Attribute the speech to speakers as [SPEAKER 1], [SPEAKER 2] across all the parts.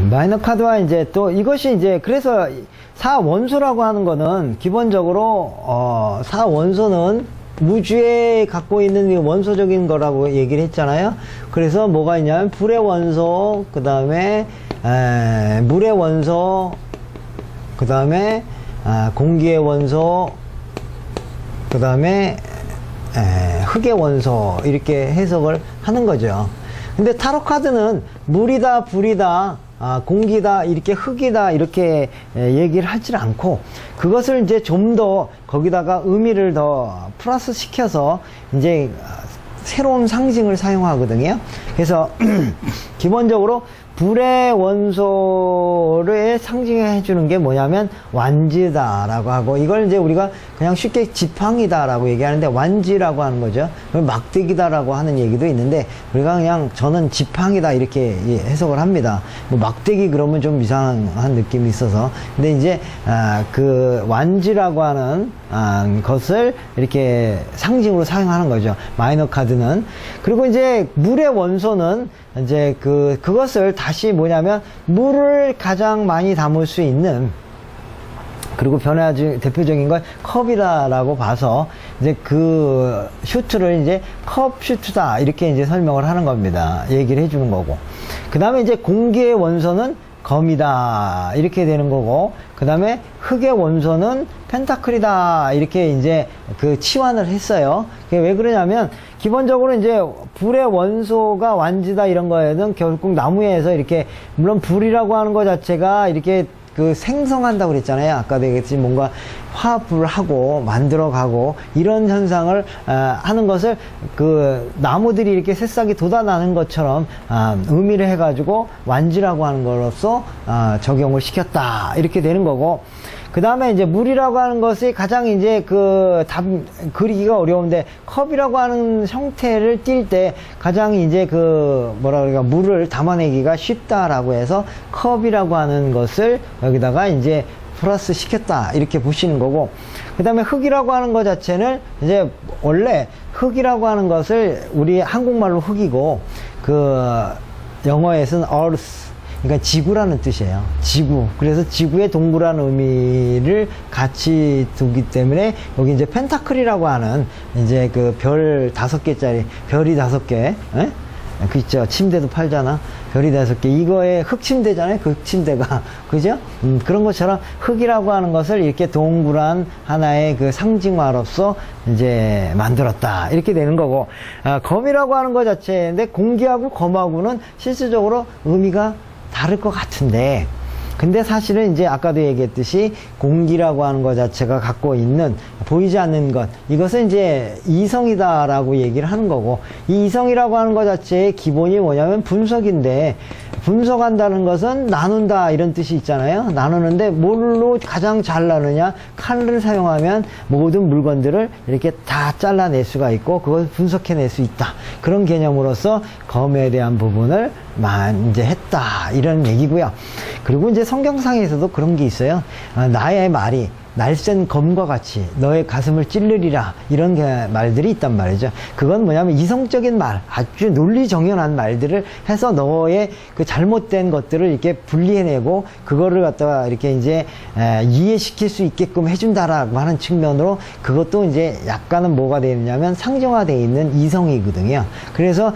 [SPEAKER 1] 마이너 카드와 이제 또 이것이 이제 그래서 사원소라고 하는 거는 기본적으로 사원소는 무주에 갖고 있는 원소적인 거라고 얘기를 했잖아요. 그래서 뭐가 있냐면 불의 원소, 그 다음에 물의 원소, 그 다음에 공기의 원소, 그 다음에 흙의 원소, 이렇게 해석을 하는 거죠. 근데 타로 카드는 물이다, 불이다, 공기다, 이렇게 흙이다, 이렇게 얘기를 하질 않고, 그것을 이제 좀 더 거기다가 의미를 더 플러스 시켜서 이제 새로운 상징을 사용하거든요. 그래서 기본적으로 불의 원소를 상징해 주는 게 뭐냐면 완지다라고 하고, 이걸 이제 우리가 그냥 쉽게 지팡이다라고 얘기하는데 완지라고 하는 거죠. 막대기다라고 하는 얘기도 있는데 우리가 그냥 저는 지팡이다 이렇게 해석을 합니다. 뭐 막대기 그러면 좀 이상한 느낌이 있어서. 근데 이제 그 완지라고 하는 것을 이렇게 상징으로 사용하는 거죠. 마이너 카드는. 그리고 이제 물의 원소는 이제 그것을 다시 뭐냐면 물을 가장 많이 담을 수 있는, 그리고 변화주 대표적인 건 컵이다라고 봐서 이제 그 슈트를 이제 컵 슈트다 이렇게 이제 설명을 하는 겁니다. 얘기를 해주는 거고. 그 다음에 이제 공기의 원소는 검이다 이렇게 되는 거고, 그 다음에 흙의 원소는 펜타클이다 이렇게 이제 그 치환을 했어요. 그게 왜 그러냐면 기본적으로 이제 불의 원소가 완지다 이런 거에는 결국 나무에서 이렇게, 물론 불이라고 하는 것 자체가 이렇게 그 생성한다고 그랬잖아요. 아까도 얘기했지, 뭔가 화합을 하고 만들어가고 이런 현상을 하는 것을 그 나무들이 이렇게 새싹이 돋아나는 것처럼 의미를 해가지고 완지라고 하는 것으로서 적용을 시켰다 이렇게 되는 거고, 그 다음에 이제 물이라고 하는 것이 가장 이제 그리기가 어려운데 컵이라고 하는 형태를 띌 때 가장 이제 뭐라 그럴까, 물을 담아내기가 쉽다라고 해서 컵이라고 하는 것을 여기다가 이제 플러스 시켰다 이렇게 보시는 거고, 그 다음에 흙이라고 하는 것 자체는 이제 원래 흙이라고 하는 것을 우리 한국말로 흙이고 영어에서는 earth, 그러니까 지구라는 뜻이에요. 지구. 그래서 지구의 동그란 의미를 같이 두기 때문에 여기 이제 펜타클이라고 하는 이제 그 별 5개짜리, 별이 5개, 그 있죠. 침대도 팔잖아. 별이 5개. 이거에 흙침대잖아요. 그 흙침대가. 그죠? 그런 것처럼 흙이라고 하는 것을 이렇게 동그란 하나의 그 상징화로서 이제 만들었다. 이렇게 되는 거고, 검이라고 하는 것 자체인데 공기하고 검하고는 실질적으로 의미가 다를 것 같은데, 근데 사실은 이제 아까도 얘기했듯이 공기라고 하는 것 자체가 갖고 있는 보이지 않는 것, 이것은 이제 이성이다라고 얘기를 하는 거고, 이 이성이라고 하는 것 자체의 기본이 뭐냐면 분석인데, 분석한다는 것은 나눈다 이런 뜻이 있잖아요. 나누는데 뭘로 가장 잘 나누냐, 칼을 사용하면 모든 물건들을 이렇게 다 잘라낼 수가 있고 그걸 분석해낼 수 있다, 그런 개념으로서 검에 대한 부분을 이제 했다 이런 얘기고요. 그리고 이제 성경상에서도 그런 게 있어요. 나의 말이 날쌘 검과 같이 너의 가슴을 찔르리라, 이런 말들이 있단 말이죠. 그건 뭐냐면 이성적인 말, 아주 논리정연한 말들을 해서 너의 그 잘못된 것들을 이렇게 분리해내고 그거를 갖다가 이렇게 이제 이해시킬 수 있게끔 해준다라고 하는 측면으로, 그것도 이제 약간은 뭐가 되느냐면 상정화되어 있는 이성이거든요. 그래서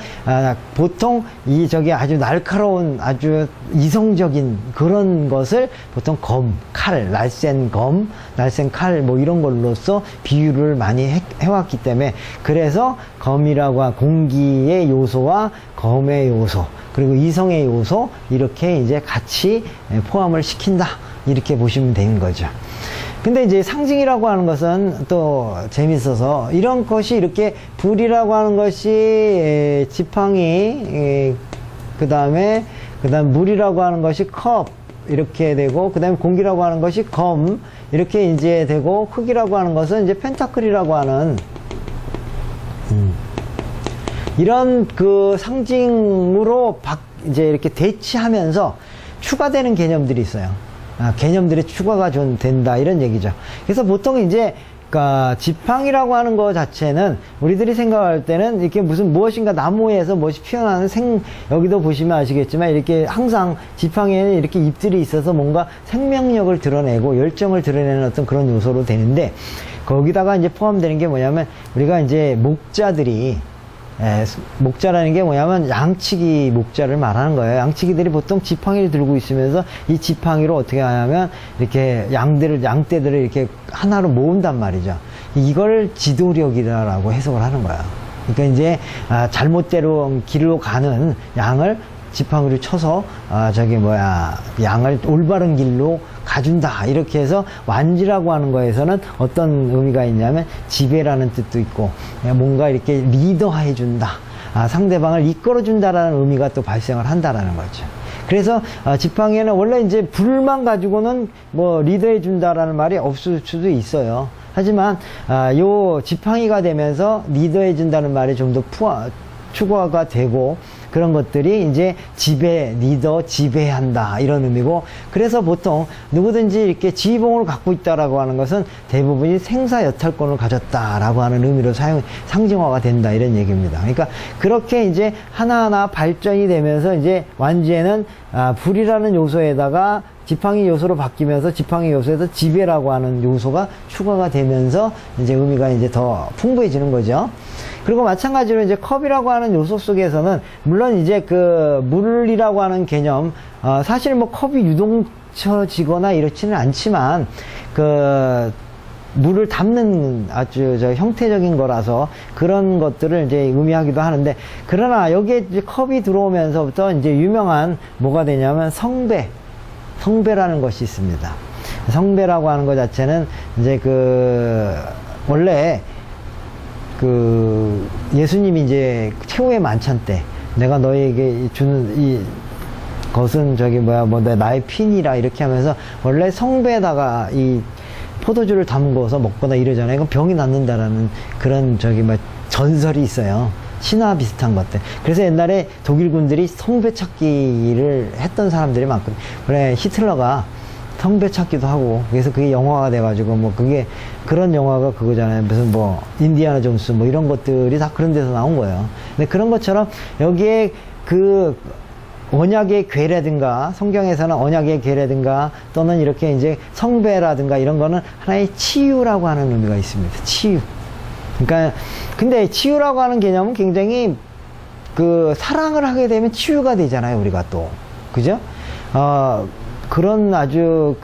[SPEAKER 1] 보통 저기 아주 날카로운 아주 이성적인 그런 것을 보통 검, 칼, 날쌘 검, 날쌘 칼 뭐 이런 걸로써 비유를 많이 해왔기 때문에, 그래서 검이라고 한 공기의 요소와 검의 요소 그리고 이성의 요소 이렇게 이제 같이 포함을 시킨다 이렇게 보시면 되는 거죠. 근데 이제 상징이라고 하는 것은 또 재밌어서, 이런 것이 이렇게 불이라고 하는 것이 지팡이, 그 다음 물이라고 하는 것이 컵 이렇게 되고, 그 다음에 공기라고 하는 것이 검 이렇게 이제 되고, 흙이라고 하는 것은 이제 펜타클이라고 하는 이런 그 상징으로 이제 이렇게 대치하면서 추가되는 개념들이 있어요. 개념들의 추가가 좀 된다 이런 얘기죠. 그래서 보통 이제 그러니까 지팡이라고 하는 것 자체는 우리들이 생각할 때는 이렇게 무엇인가 나무에서 무엇이 피어나는 여기도 보시면 아시겠지만 이렇게 항상 지팡이에는 이렇게 잎들이 있어서 뭔가 생명력을 드러내고 열정을 드러내는 어떤 그런 요소로 되는데, 거기다가 이제 포함되는 게 뭐냐면 우리가 이제 목자들이 목자라는 게 뭐냐면 양치기 목자를 말하는 거예요. 양치기들이 보통 지팡이를 들고 있으면서 이 지팡이로 어떻게 하냐면 이렇게 양떼들을 이렇게 하나로 모은단 말이죠. 이걸 지도력이라고 해석을 하는 거야. 그러니까 이제 잘못대로 길로 가는 양을 지팡이를 쳐서 양을 올바른 길로 가준다, 이렇게 해서 완지라고 하는 거에서는 어떤 의미가 있냐면 지배라는 뜻도 있고 뭔가 이렇게 리더해 준다, 상대방을 이끌어 준다라는 의미가 또 발생을 한다라는 거죠. 그래서 지팡이에는 원래 이제 불만 가지고는 뭐 리더해 준다라는 말이 없을 수도 있어요. 하지만 요 지팡이가 되면서 리더해 준다는 말이 좀 더 추가가 되고, 그런 것들이 이제 리더, 지배한다, 이런 의미고, 그래서 보통 누구든지 이렇게 지휘봉을 갖고 있다라고 하는 것은 대부분이 생사 여탈권을 가졌다라고 하는 의미로 상징화가 된다, 이런 얘기입니다. 그러니까 그렇게 이제 하나하나 발전이 되면서 이제 완지에는 불이라는 요소에다가 지팡이 요소로 바뀌면서 지팡이 요소에서 지배라고 하는 요소가 추가가 되면서 이제 의미가 이제 더 풍부해지는 거죠. 그리고 마찬가지로 이제 컵이라고 하는 요소 속에서는 물론 이제 그 물이라고 하는 개념, 사실 뭐 컵이 유동쳐지거나 이렇지는 않지만 그 물을 담는 아주 형태적인 거라서 그런 것들을 이제 의미하기도 하는데, 그러나 여기에 이제 컵이 들어오면서부터 이제 유명한 뭐가 되냐면 성배라는 것이 있습니다. 성배라고 하는 것 자체는 이제 원래 예수님이 이제 최후의 만찬 때 내가 너에게 주는 것은 나의 피니라, 이렇게 하면서 원래 성배에다가 이 포도주를 담궈서 먹거나 이러잖아요. 이건 병이 낫는다라는 그런 전설이 있어요. 신화 비슷한 것들. 그래서 옛날에 독일군들이 성배 찾기를 했던 사람들이 많거든요. 그래, 히틀러가 성배 찾기도 하고, 그래서 그게 영화가 돼가지고, 그런 영화가 그거잖아요. 무슨 인디아나 존스 이런 것들이 다 그런 데서 나온 거예요. 근데 그런 것처럼 여기에 언약의 괴라든가, 성경에서는 언약의 괴라든가, 또는 이렇게 이제 성배라든가 이런 거는 하나의 치유라고 하는 의미가 있습니다. 치유. 그러니까, 근데 치유라고 하는 개념은 굉장히 사랑을 하게 되면 치유가 되잖아요, 우리가 또. 그죠? 그런 아주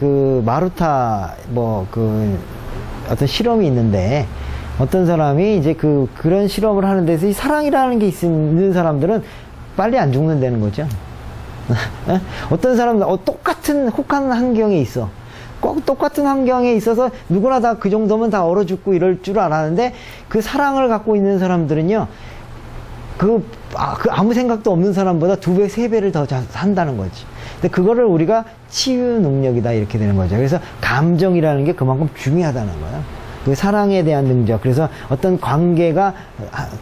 [SPEAKER 1] 마루타 어떤 실험이 있는데, 어떤 사람이 이제 그런 실험을 하는 데서 이 사랑이라는 게 있는 사람들은 빨리 안 죽는다는 거죠. 어떤 사람은 똑같은 혹한 환경에 있어. 꼭 똑같은 환경에 있어서 누구나 다 그 정도면 다 얼어 죽고 이럴 줄 알았는데, 그 사랑을 갖고 있는 사람들은요, 아무 생각도 없는 사람보다 2배, 3배를 더 산다는 거지. 근데 그거를 우리가 치유 능력이다, 이렇게 되는 거죠. 그래서 감정이라는 게 그만큼 중요하다는 거예요. 그 사랑에 대한 능력. 그래서 어떤 관계가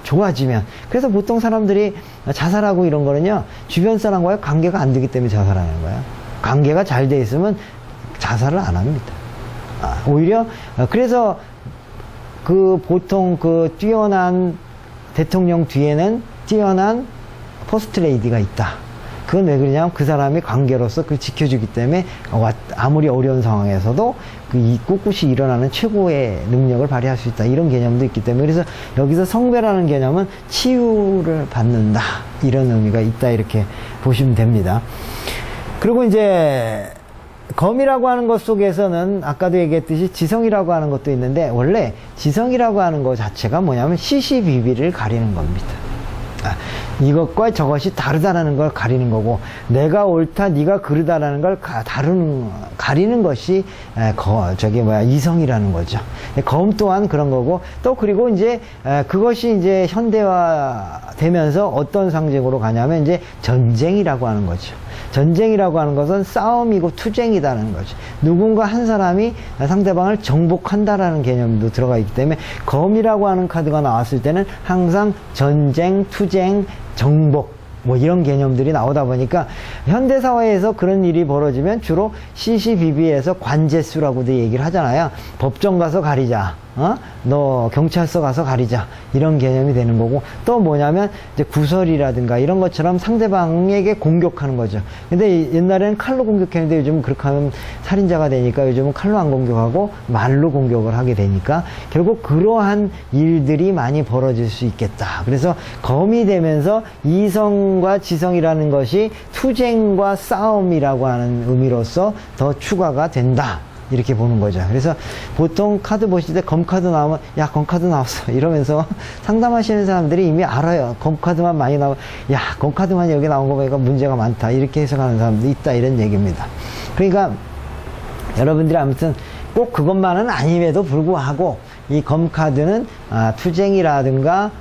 [SPEAKER 1] 좋아지면, 그래서 보통 사람들이 자살하고 이런 거는요, 주변 사람과의 관계가 안 되기 때문에 자살하는 거예요. 관계가 잘 돼 있으면 자살을 안 합니다. 오히려 그래서 보통 뛰어난 대통령 뒤에는 뛰어난 퍼스트 레이디가 있다. 그건 왜 그러냐면 그 사람이 관계로서 그걸 지켜주기 때문에 아무리 어려운 상황에서도 꿋꿋이 일어나는 최고의 능력을 발휘할 수 있다, 이런 개념도 있기 때문에, 그래서 여기서 성배라는 개념은 치유를 받는다, 이런 의미가 있다, 이렇게 보시면 됩니다. 그리고 이제 검이라고 하는 것 속에서는 아까도 얘기했듯이 지성이라고 하는 것도 있는데, 원래 지성이라고 하는 것 자체가 뭐냐면 시시비비를 가리는 겁니다. 이것과 저것이 다르다라는 걸 가리는 거고, 내가 옳다, 네가 그르다라는 걸 가리는 것이 이성이라는 거죠. 검 또한 그런 거고, 또 그리고 이제 그것이 이제 현대화 되면서 어떤 상징으로 가냐면 이제 전쟁이라고 하는 거죠. 전쟁이라고 하는 것은 싸움이고 투쟁이다는 거죠. 누군가 한 사람이 상대방을 정복한다라는 개념도 들어가 있기 때문에, 검이라고 하는 카드가 나왔을 때는 항상 전쟁, 투쟁, 정복 이런 개념들이 나오다 보니까, 현대사회에서 그런 일이 벌어지면 주로 시시비비에서 관제수라고도 얘기를 하잖아요. 법정 가서 가리자, 너 경찰서 가서 가리자. 이런 개념이 되는 거고, 또 뭐냐면 이제 구설이라든가 이런 것처럼 상대방에게 공격하는 거죠. 근데 옛날에는 칼로 공격했는데 요즘은 그렇게 하면 살인자가 되니까 요즘은 칼로 안 공격하고 말로 공격을 하게 되니까 결국 그러한 일들이 많이 벌어질 수 있겠다. 그래서 검이 되면서 이성과 지성이라는 것이 투쟁과 싸움이라고 하는 의미로서 더 추가가 된다. 이렇게 보는 거죠. 그래서 보통 카드 보실 때 검카드 나오면 야 검카드 나왔어 이러면서 상담하시는 사람들이 이미 알아요. 검카드만 많이 나오면 야 검카드만 여기 나온 거 보니까 문제가 많다 이렇게 해석하는 사람도 있다 이런 얘기입니다. 그러니까 여러분들이 아무튼 꼭 그것만은 아님에도 불구하고 이 검카드는 투쟁이라든가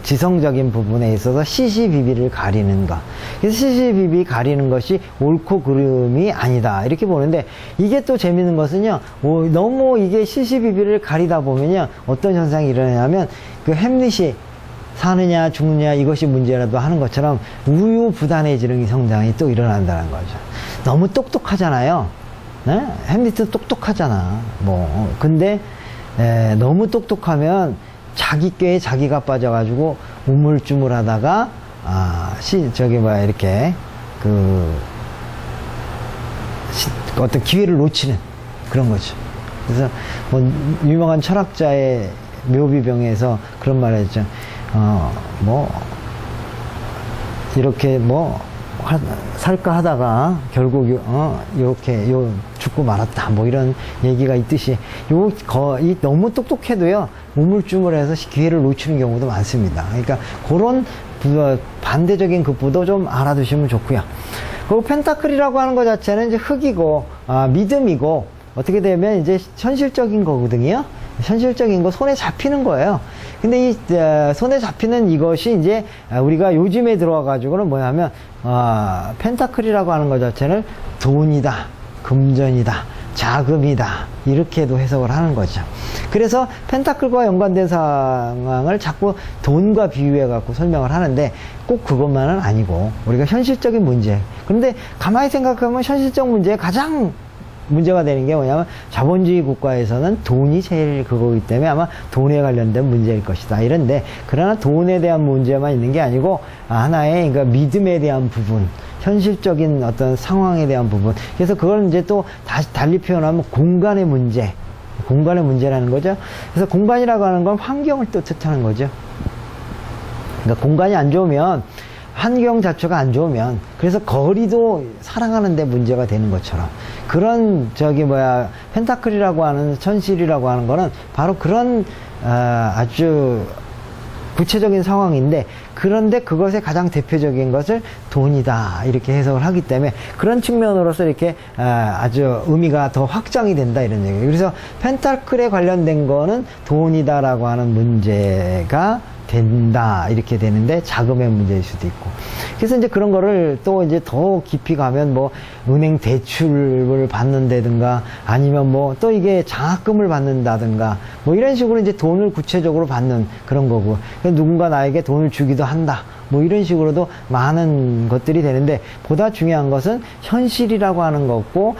[SPEAKER 1] 지성적인 부분에 있어서 시시비비를 가리는 것. 그래서 시시비비 가리는 것이 옳고 그름이 아니다. 이렇게 보는데 이게 또 재밌는 것은요. 너무 이게 시시비비를 가리다 보면요. 어떤 현상이 일어나냐면 그 햄릿이 사느냐 죽느냐 이것이 문제라도 하는 것처럼 우유부단해지는 성장이 또 일어난다는 거죠. 너무 똑똑하잖아요. 네? 햄릿은 똑똑하잖아. 근데 너무 똑똑하면 자기 꾀에 자기가 빠져가지고 우물쭈물하다가 이렇게 어떤 기회를 놓치는 그런 거죠. 그래서 유명한 철학자의 묘비병에서 그런 말을 했죠. 이렇게 살까 하다가 결국 이렇게 죽고 말았다 이런 얘기가 있듯이 너무 똑똑해도요 우물쭈물해서 기회를 놓치는 경우도 많습니다. 그러니까 그런 반대적인 급부도 좀 알아두시면 좋고요. 그리고 펜타클이라고 하는 것 자체는 이제 흑이고 믿음이고 어떻게 되면 이제 현실적인 거거든요. 현실적인 거 손에 잡히는 거예요. 근데 이 손에 잡히는 이것이 이제 우리가 요즘에 들어와 가지고는 뭐냐면 펜타클이라고 하는 것 자체는 돈이다, 금전이다, 자금이다 이렇게도 해석을 하는 거죠. 그래서 펜타클과 연관된 상황을 자꾸 돈과 비유해 갖고 설명을 하는데 꼭 그것만은 아니고 우리가 현실적인 문제. 그런데 가만히 생각하면 현실적 문제에 가장 문제가 되는 게 뭐냐면 자본주의 국가에서는 돈이 제일 그거기 때문에 아마 돈에 관련된 문제일 것이다 이런데, 그러나 돈에 대한 문제만 있는 게 아니고 하나의 그러니까 믿음에 대한 부분, 현실적인 어떤 상황에 대한 부분, 그래서 그걸 이제 또 다시 달리 표현하면 공간의 문제라는 거죠. 그래서 공간이라고 하는 건 환경을 또 뜻하는 거죠. 그러니까 공간이 안 좋으면, 환경 자체가 안 좋으면, 그래서 거리도 살아가는데 문제가 되는 것처럼, 그런 펜타클이라고 하는 현실이라고 하는 거는 바로 그런 아주 구체적인 상황인데, 그런데 그것의 가장 대표적인 것을 돈이다 이렇게 해석을 하기 때문에 그런 측면으로서 이렇게 아주 의미가 더 확장이 된다 이런 얘기예요. 그래서 펜타클에 관련된 거는 돈이다라고 하는 문제가 된다 이렇게 되는데 자금의 문제일 수도 있고, 그래서 이제 그런 거를 또 이제 더 깊이 가면 은행 대출을 받는다든가 아니면 또 이게 장학금을 받는다든가 이런 식으로 이제 돈을 구체적으로 받는 그런 거고, 누군가 나에게 돈을 주기도 한다 이런 식으로도 많은 것들이 되는데, 보다 중요한 것은 현실이라고 하는 거고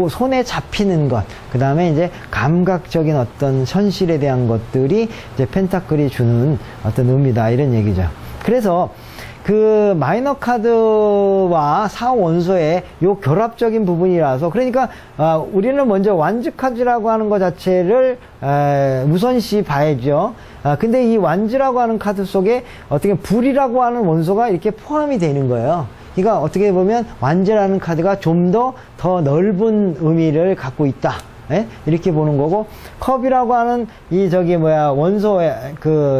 [SPEAKER 1] 손에 잡히는 것, 그 다음에 이제 감각적인 어떤 현실에 대한 것들이 이제 펜타클이 주는 어떤 의미다 이런 얘기죠. 그래서 그 마이너 카드와 사원소의 요 결합적인 부분이라서, 그러니까 우리는 먼저 완즈 카드라고 하는 것 자체를 우선시 봐야죠. 근데 이 완즈라고 하는 카드 속에 어떻게 불이라고 하는 원소가 이렇게 포함이 되는 거예요. 그러니까 어떻게 보면 완즈라는 카드가 좀 더 넓은 의미를 갖고 있다. 이렇게 보는 거고, 컵이라고 하는 원소의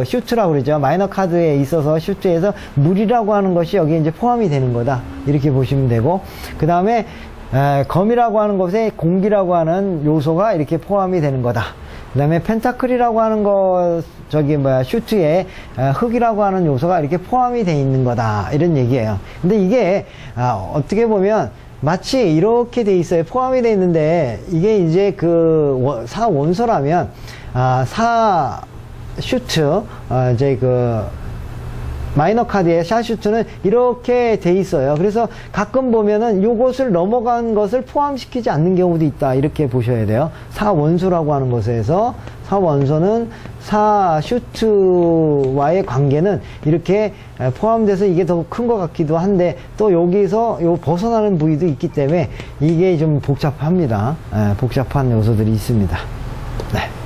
[SPEAKER 1] 슈트라고 그러죠. 마이너 카드에 있어서 슈트에서 물이라고 하는 것이 여기에 이제 포함이 되는 거다. 이렇게 보시면 되고, 그 다음에 검이라고 하는 것에 공기라고 하는 요소가 이렇게 포함이 되는 거다. 그 다음에 펜타클이라고 하는 슈트에 흙이라고 하는 요소가 이렇게 포함이 돼 있는 거다. 이런 얘기예요. 근데 이게 어떻게 보면 마치 이렇게 돼 있어요. 포함이 돼 있는데, 이게 이제 사원소라면, 슈트, 마이너 카드의 샷슈트는 이렇게 돼 있어요. 그래서 가끔 보면은 요것을 넘어간 것을 포함시키지 않는 경우도 있다. 이렇게 보셔야 돼요. 사원소라고 하는 것에서 사원소는 사슈트와의 관계는 이렇게 포함돼서 이게 더 큰 것 같기도 한데 또 여기서 요 벗어나는 부위도 있기 때문에 이게 좀 복잡합니다. 복잡한 요소들이 있습니다. 네.